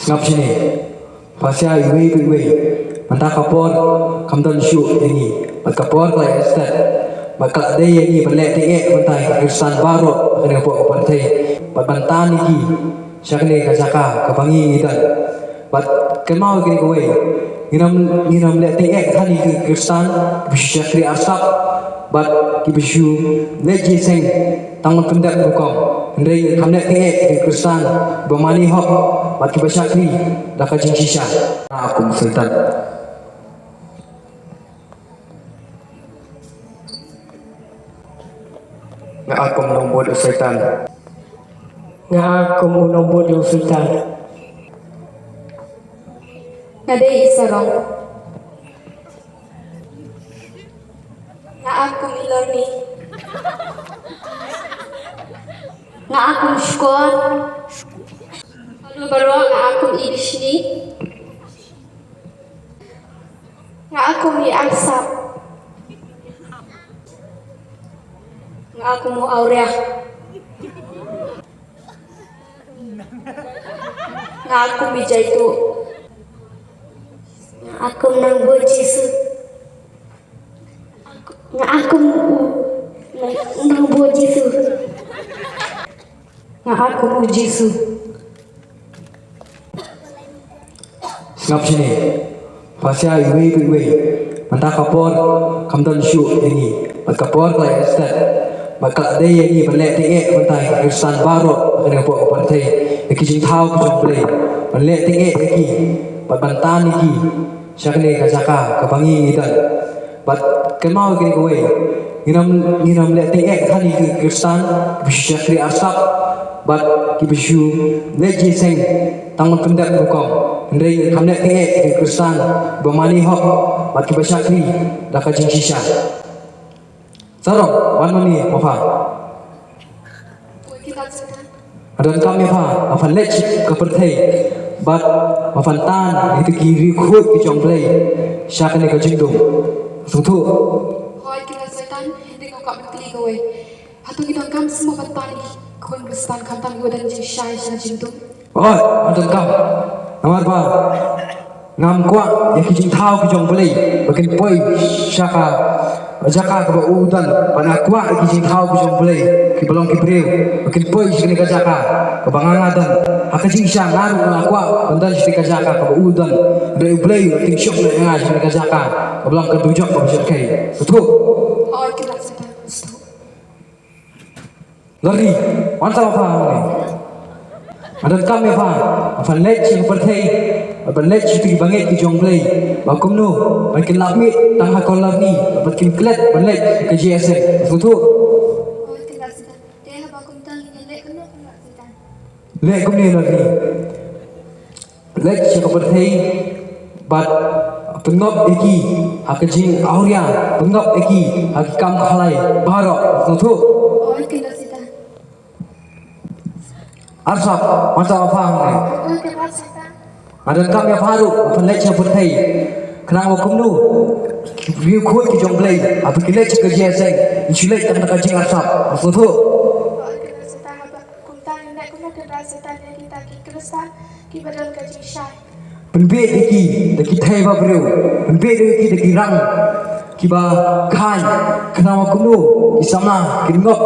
ngap sini pasya iwe mantah kapor kamdan syu ini mat kapor lai estat bakal ada ini belek dek pantai irsan baro kena buat pantai bat bantan iki syakne kajaka kebangi dan bat kemau kini kowe nginam lek dek tadi ke irsan bisyakri asap bat kibisyu leji seng tangan pendak bukom ndai kamlek dek ke irsan bamani hok bat kibasyakri daka jinsisha aku sultan nga ako nombor sultan nga ako nombor sultan Nade isarong nga akong ilorni nga akong shkor baro nga akong ibishni nga akong iasap nga akong mo aurea nga akong bijayto Aku nang Jisu nga aku nang Jisu nga ako mo Jisu ngap sini pasya iwe mantah kapor kamdan syu ini mat kapor lai estat bakal ada ini belek dek pantai irsan baro kena buat pantai iki jintau kejong play belek dek iki bat bantan iki syakne kajaka kebangi dan bat kemau kini kowe nginam lek dek tadi ke irsan bisyakri asap bat kibisyu leji seng tangan pendak bukom ndai kamlek dek ke irsan bamani hok bat kibasyakri daka jinsisha sarong wan mani apa adan kami apa lech ke perthai bat mafan tan itu kiri khut ki jomplay syakne ka jingdum sutu hoy kita setan hindi ko kapili kowe hatu kita kam semua batani kowe bestan kantan go dan jishai sa jintu oi adan kam namar ba ngam kwa ya ki jingthau ki jomplay bakin poi syaka jaka ka udan panakwa ki jingthau ki jomplay ki belong ki breu bakin poi syakne ka jaka ka bangangadan akaji siya ngaru lakwa bandan si kajaka ka udan dari blay ting syok na nga si kajaka ka belang ka dujok ka bisya kay betul hoy kita setan lari mantap apa ni adan kami apa lech si perthai lech si bangit ki jonglay bakum no bakin lakmi tang hakol larni bakin klet lech ka GSM betul hoy kita setan dia bakum tang lek kena setan lek kum ni lari lech si perthai bat pengop eki hakajing auria pengop eki hakikam khalai baro betul hoy kita setan arsap mantap apa ni hoy kita setan adan kami faru lech si perthai kenang bakum no view khoi ki jonglay apa kilech ka GSM insulate tak nak jing arsap betul hoy kita setan bakum tang lek kena kita setan kita ki kristan ki badal ka jishai penbet iki deki thai ba breu penbet iki deki rang kiba khan kenang bakum no isama kinngop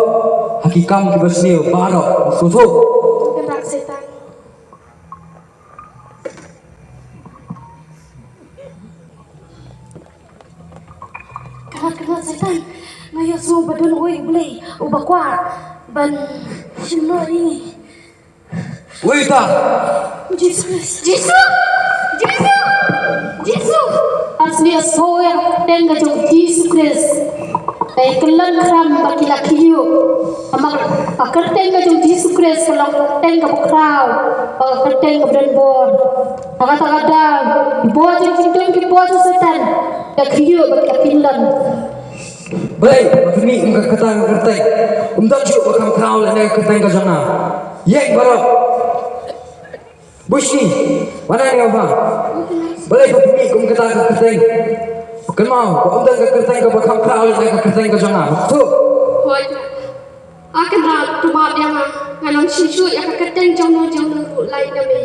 hakikam ki basnio baro betul kita setan Kena setan ngayo semua badun oi boleh ubakwa ban shimno ini wei ta Jisu asli soya tenga jong Jisu Kris ay kelan kram bakila kiyo amak akar tenga jong Jisu Kris kalau tenga bukrau akar tenga brandbor agak-agak buat jong ki buat setan da kiyo bakapilan baik begini engkau kata kertai umdak juk bakam kau le nek kertai ka jana yek baro bushi mana ni apa baik begini kum kata kertai kenal umdak kertai ka bakam kau le nek kertai ka jana tu hoy akan ra tuma biang nganong chichu ya ka keteng jong no lai na me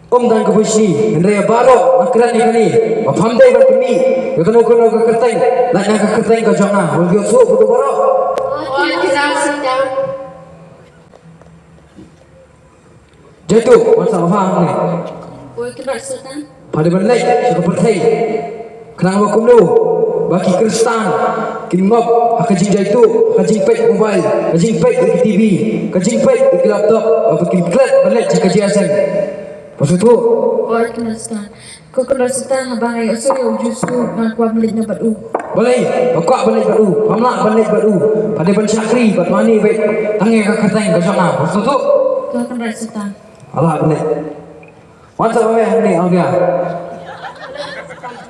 dan kepusi Andrea Baro Makran ni Pamdai berkini Kono ke kerteng Lakna ke kerteng ke jona Ulgi usuk Kutu Baro Jatuh Masa faham ni Pada berlek Suka pertai Kenang wakum lu Baki Kristan Kini ngop Kajing jaitu Kajing pek mobile Kajing pek di TV Kajing pek di laptop Baki klet berlek Jika jiasan Pasal tu Waalaikumsalam. Kau kena setan abang ayat saya justru aku balik na batu. boleh Bakak balik baru Pamlak balik baru Pada ban syakri Bat mani baik Tangi ke kerteng ke jona Pasal tu Kau kena setan. Allah balik Masa apa ni Aulia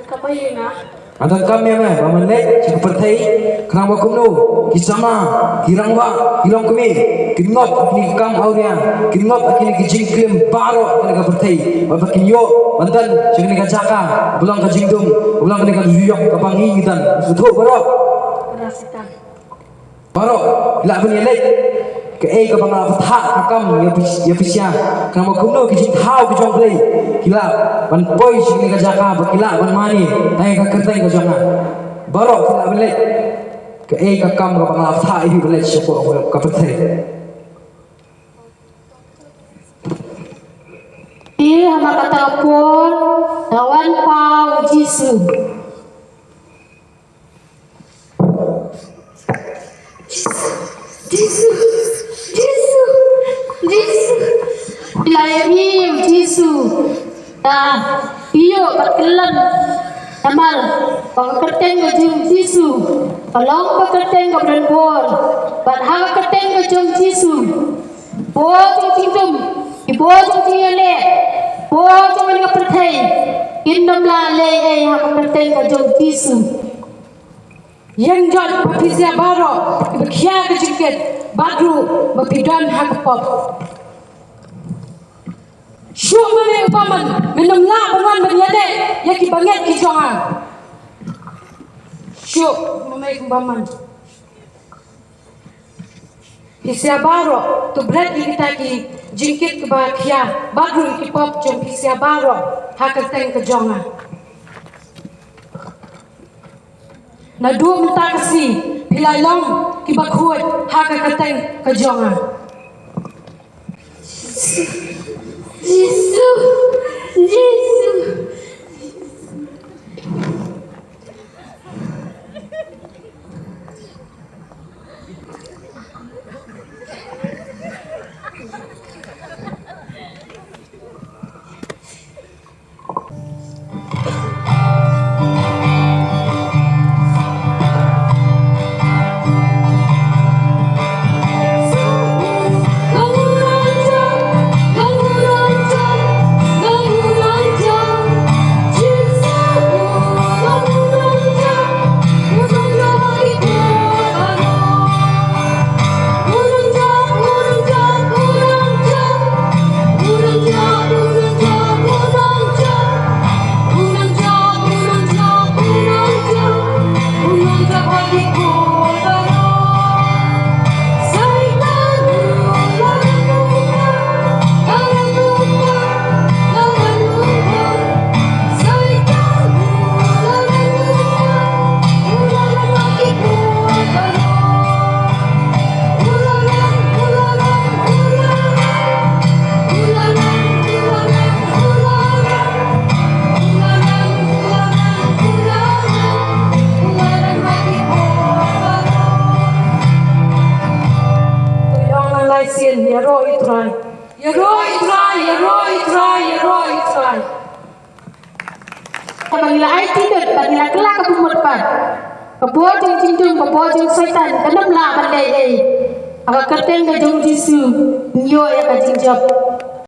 Kapayin na. Ada kami meh bamalek cik pertai kenang bakum nu kisama hirang ba hilang kami kinop ni kam auria kinop akini kijingklim baro kana pertai ba kinyo bantan cik ni kajaka bulang ka jingdum bulang ni ka zuyok ka bangi gitan sutu baro Rasitan. baro la bani lek ke ka banga fatha ka kam ya pisya kenang bakum nu kijing thau ki jong play kila ban poi cik ni kajaka ba kila ban mani tai ka kertai ka jonga baro kila balik ke ka kam ka banga fatha ibi balik syukur ka pertai Iya, hama kata pun lawan pau Jisu. Jisu. Ilahi Jisu. Iyo berkelan amal pangkerten ke Jisu. Kalong pangkerten ke Brandbor. Barhang kerten ke Jisu. Bo jing Ibo jing le. Bo jing ni pertai. Indom la le ha pertai ke Jisu. Yang jod Pizia Baro Kia ke jingket Badru Bapidan hakapop Syuk mami upaman Minum la beruan berniade Yaki banget ki jonga Syuk mami upaman Pizia Baro Tu berat di kita ki jingkit ke bahagia Badru ki pop jom Pizia Baro Hakateng ke jonga Na dua minta kasi pilai long ki bakhuat haka kateng ka jonga Jisu. Sien ya roi try Pagila ay tidot, pagila kelak ke pemurpan. Kebojeng cindung, kebojeng setan, kenam lah pandai Aga kerteng ke jong Jisu, nyo ya kajing job.